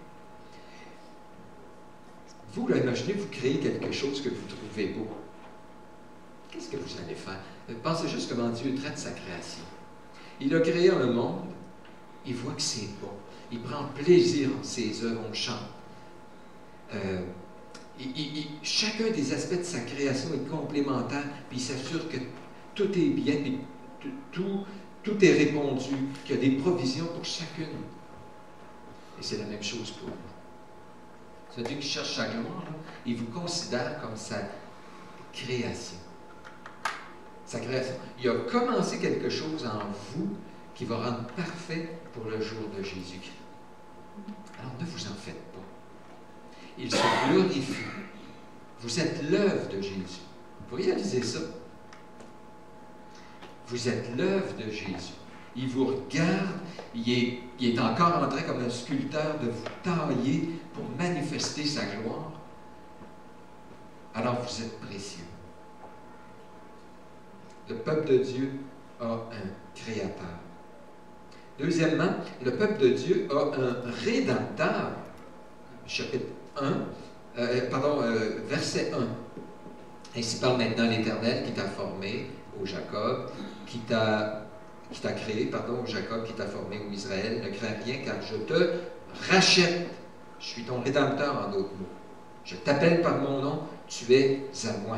Vous, là, imaginez, vous créez quelque chose que vous trouvez beau. Qu'est-ce que vous allez faire? Pensez juste comment Dieu traite sa création. Il a créé un monde, il voit que c'est bon. Il prend plaisir en ses œuvres, on chante. Chacun des aspects de sa création est complémentaire, puis il s'assure que tout est bien, puis tout est répondu, qu'il y a des provisions pour chacune. Et c'est la même chose pour vous. Ce Dieu qui cherche sa gloire, là, il vous considère comme sa création. sa création. Il a commencé quelque chose en vous qui va rendre parfait pour le jour de Jésus-Christ. Alors ne vous en faites pas. Il se glorifie. Vous êtes l'œuvre de Jésus. Vous réalisez ça? Vous êtes l'œuvre de Jésus. Il vous regarde, il est encore en train comme un sculpteur de vous tailler pour manifester sa gloire. Alors vous êtes précieux. Le peuple de Dieu a un créateur. Deuxièmement, le peuple de Dieu a un rédempteur. Chapitre 1, verset 1. Ainsi parle maintenant l'Éternel qui t'a formé, ô Jacob, qui t'a créé, ô Jacob, qui t'a formé, ô Israël. Ne crains rien, car je te rachète. Je suis ton rédempteur, en d'autres mots. Je t'appelle par mon nom, tu es à moi.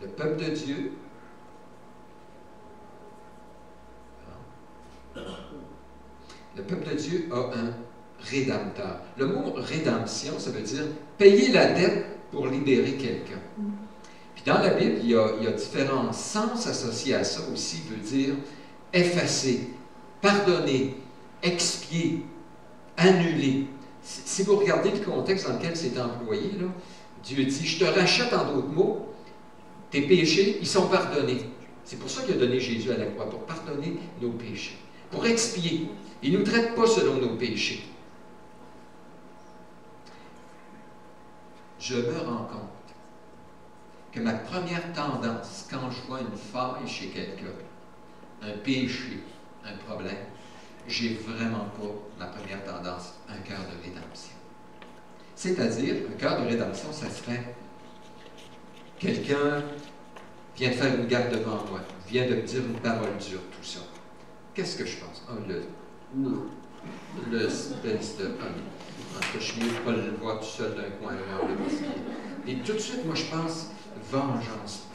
Le peuple de Dieu a un rédempteur. Le mot rédemption, ça veut dire payer la dette pour libérer quelqu'un. Puis dans la Bible, il y a différents sens associés à ça aussi. Il veut dire effacer, pardonner, expier, annuler. Si vous regardez le contexte dans lequel c'est employé, là, Dieu dit, je te rachète, en d'autres mots, tes péchés, ils sont pardonnés. C'est pour ça qu'il a donné Jésus à la croix, pour pardonner nos péchés, pour expier. Il ne nous traite pas selon nos péchés. Je me rends compte que ma première tendance, quand je vois une faille chez quelqu'un, un péché, un problème, j'ai vraiment pas ma première tendance, un cœur de rédemption. C'est-à-dire, un cœur de rédemption, ça serait quelqu'un vient de faire une gaffe devant moi, vient de me dire une parole dure, tout ça. Qu'est-ce que je pense? Ah, le espèce de homme. En tout cas, je suis mieux de ne pas le voir tout seul d'un coin là. Et tout de suite, moi, je pense vengeance,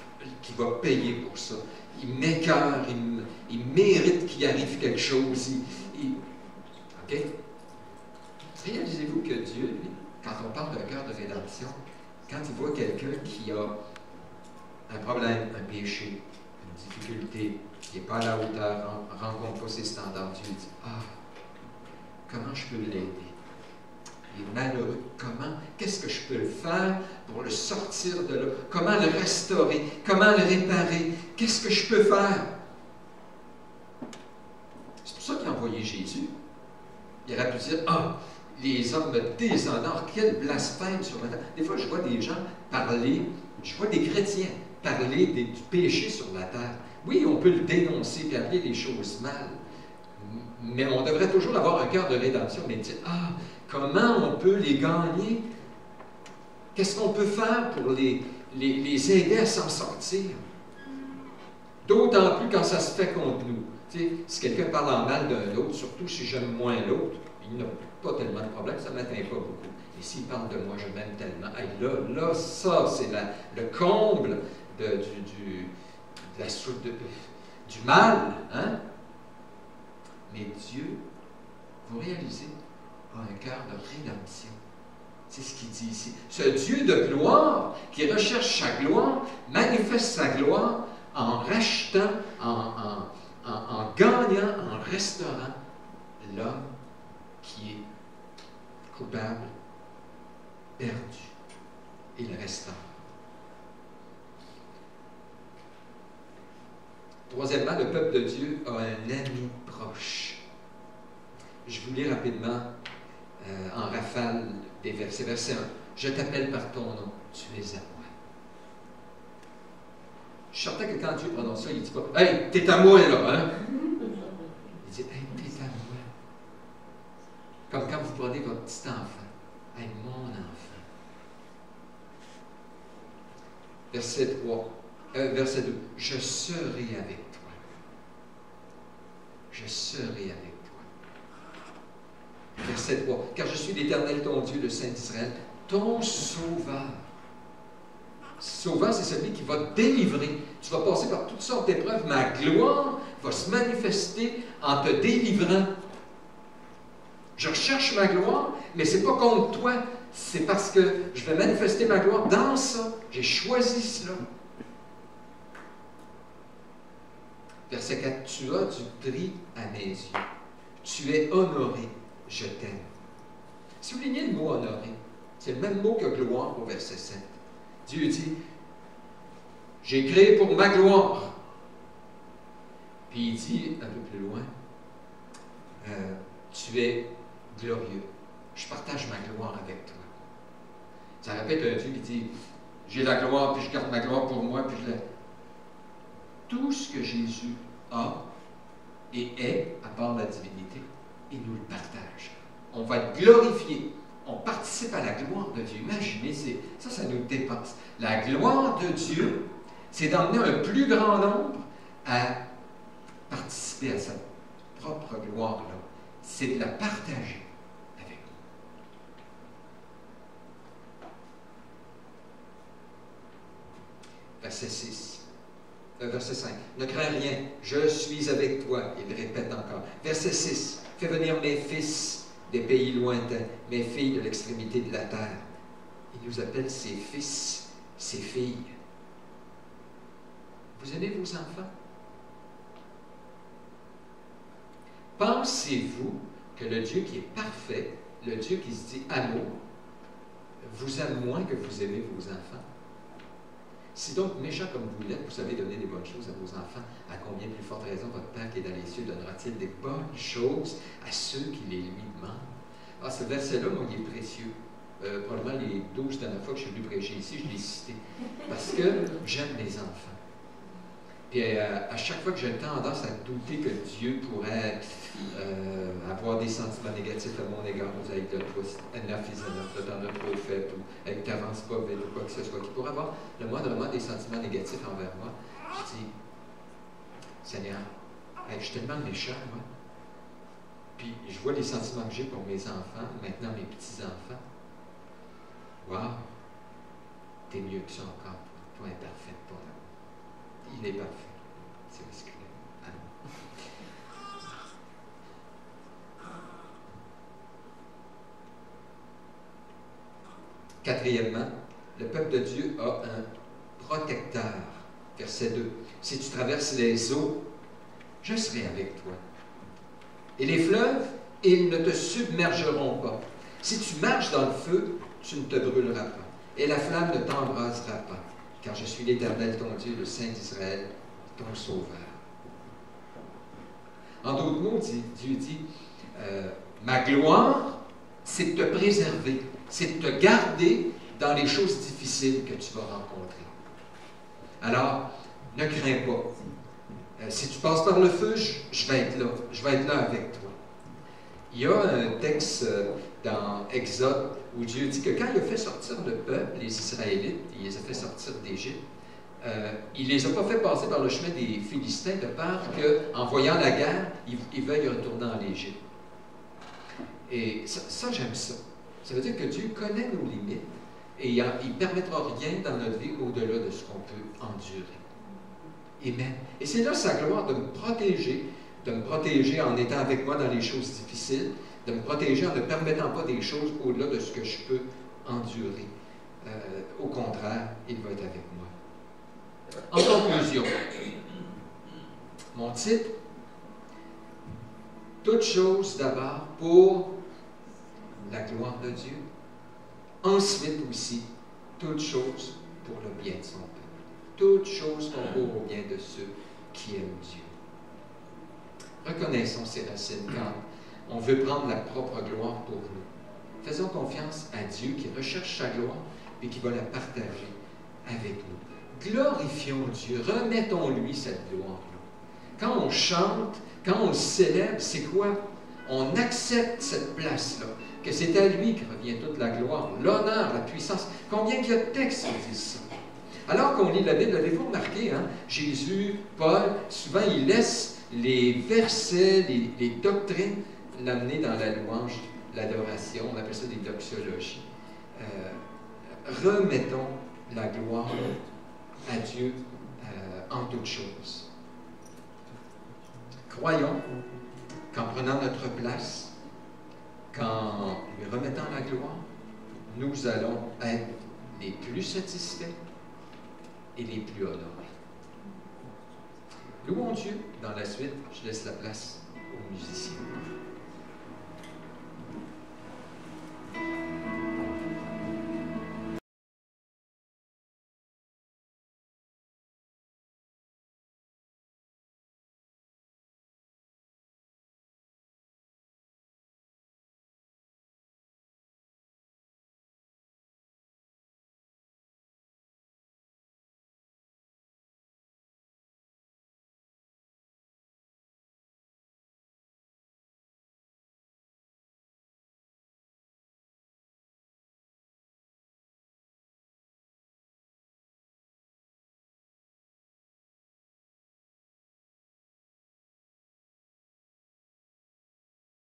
qui va payer pour ça. Il m'écœure, il mérite qu'il arrive quelque chose. OK? Réalisez-vous que Dieu, lui, quand on parle d'un cœur de rédemption, quand il voit quelqu'un qui a un problème, un péché, une difficulté, qui n'est pas à la hauteur, ne rencontre pas ses standards, Dieu dit, ah, comment je peux l'aider? Il est malheureux. Comment? Qu'est-ce que je peux faire pour le sortir de là? Comment le restaurer? Comment le réparer? Qu'est-ce que je peux faire? C'est pour ça qu'il a envoyé Jésus. Il aurait pu dire, ah, les hommes me déshonorent, quel blasphème sur la terre. Des fois, je vois des gens parler, je vois des chrétiens parler du péché sur la terre. Oui, on peut le dénoncer et appeler les choses mal, mais on devrait toujours avoir un cœur de rédemption et dire, ah, comment on peut les gagner? Qu'est-ce qu'on peut faire pour les aider à s'en sortir? D'autant plus quand ça se fait contre nous. Tu sais, si quelqu'un parle en mal d'un autre, surtout si j'aime moins l'autre, il n'a pas tellement de problème, ça ne m'atteint pas beaucoup. Et s'il parle de moi, je m'aime tellement. Hey, là, ça, c'est le comble du mal. Hein? Mais Dieu, vous réalisez, a un cœur de rédemption. C'est ce qu'il dit ici. Ce Dieu de gloire, qui recherche sa gloire, manifeste sa gloire en rachetant, en gagnant, en restaurant l'homme qui est coupable, perdu. Il restaure. Troisièmement, le peuple de Dieu a un ami proche. Je vous lis rapidement en rafale des versets. Verset 1. Je t'appelle par ton nom, tu es à moi. Je suis certain que quand Dieu prononce ça, il ne dit pas hey, t'es à moi là, hein? Il dit hey, t'es à moi. Comme quand vous prenez votre petit enfant. Hey, mon enfant. Verset 2. Je serai avec toi. Je serai avec toi. Verset 3. Car je suis l'Éternel, ton Dieu, le Saint d'Israël, ton Sauveur. Sauveur, c'est celui qui va te délivrer. Tu vas passer par toutes sortes d'épreuves. Ma gloire va se manifester en te délivrant. Je recherche ma gloire, mais ce n'est pas contre toi. c'est parce que je vais manifester ma gloire dans ça. J'ai choisi cela. Verset 4, tu as du prix à mes yeux. Tu es honoré, je t'aime. Soulignez le mot honoré. C'est le même mot que gloire au verset 7. Dieu dit, j'ai créé pour ma gloire. Puis il dit un peu plus loin, tu es glorieux. Je partage ma gloire avec toi. Ça répète un Dieu qui dit, j'ai la gloire, puis je garde ma gloire pour moi, puis je la... Tout ce que Jésus a et est, à part la divinité, il nous le partage. On va être glorifié. On participe à la gloire de Dieu. Imaginez, ça nous dépasse. La gloire de Dieu, c'est d'emmener un plus grand nombre à participer à sa propre gloire-là. C'est de la partager avec nous. Verset 6. Verset 5. Ne crains rien, je suis avec toi. Il répète encore. Verset 6. Fais venir mes fils des pays lointains, mes filles de l'extrémité de la terre. Il nous appelle ses fils, ses filles. Vous aimez vos enfants? Pensez-vous que le Dieu qui est parfait, le Dieu qui se dit amour, vous aime moins que vous aimez vos enfants? Si donc méchant comme vous l'êtes, vous savez donner des bonnes choses à vos enfants, à combien plus forte raison votre Père qui est dans les cieux donnera-t-il des bonnes choses à ceux qui les lui demandent? Ah, ce verset-là, moi, il est précieux. Probablement les 12 dernières fois que je suis venu prêcher ici, je l'ai cité. Parce que j'aime les enfants. Puis à chaque fois que j'ai tendance à douter que Dieu pourrait avoir des sentiments négatifs à mon égard, vous avez de toi, enough is enough, là, t'en as trop fait, ou tu n'avances pas vite, ou quoi que ce soit, qui pourrait avoir le moindrement des sentiments négatifs envers moi, je dis, Seigneur, je suis tellement méchant, moi. Puis je vois les sentiments que j'ai pour mes enfants, maintenant mes petits-enfants. Wow! T'es mieux que ça encore. Toi, imparfait, pour l'amour. Il est parfait. C'est masculin. Amen. Quatrièmement, le peuple de Dieu a un protecteur. Verset 2. Si tu traverses les eaux, je serai avec toi. Et les fleuves, ils ne te submergeront pas. Si tu marches dans le feu, tu ne te brûleras pas. Et la flamme ne t'embrasera pas. Car je suis l'Éternel, ton Dieu, le Saint d'Israël, ton Sauveur. En d'autres mots, Dieu dit, ma gloire, c'est de te préserver, c'est de te garder dans les choses difficiles que tu vas rencontrer. Alors, ne crains pas. Si tu passes par le feu, je vais être là. Je vais être là avec toi. Il y a un texte dans Exode où Dieu dit que quand il a fait sortir le peuple, les Israélites, il les a fait sortir d'Égypte, il ne les a pas fait passer par le chemin des Philistins de peur qu'en voyant la guerre, ils veuillent retourner en Égypte. Et ça j'aime ça. Ça veut dire que Dieu connaît nos limites et il ne permettra rien dans notre vie au-delà de ce qu'on peut endurer. Amen. Et c'est là sa gloire de me protéger en étant avec moi dans les choses difficiles, de me protéger en ne permettant pas des choses au-delà de ce que je peux endurer. Au contraire, il va être avec moi. En conclusion, mon titre, toute chose d'abord pour la gloire de Dieu. Ensuite aussi, toute chose pour le bien de son peuple. Toute chose concourt au bien de ceux qui aiment Dieu. Reconnaissons ces racines quand on veut prendre la propre gloire pour nous. Faisons confiance à Dieu qui recherche sa gloire et qui va la partager avec nous. Glorifions Dieu, remettons-lui cette gloire-là. Quand on chante, quand on le célèbre, c'est quoi? On accepte cette place-là, que c'est à lui que revient toute la gloire, l'honneur, la puissance. Combien qu'il y a de textes qui disent ça? Alors qu'on lit la Bible, avez-vous remarqué, hein? Jésus, Paul, souvent il laisse les versets, les doctrines l'amener dans la louange, l'adoration, on appelle ça des doxologies. Remettons la gloire à Dieu en toutes choses. Croyons qu'en prenant notre place, qu'en lui remettant la gloire, nous allons être les plus satisfaits et les plus honorés. Louons Dieu. Dans la suite, je laisse la place aux musiciens.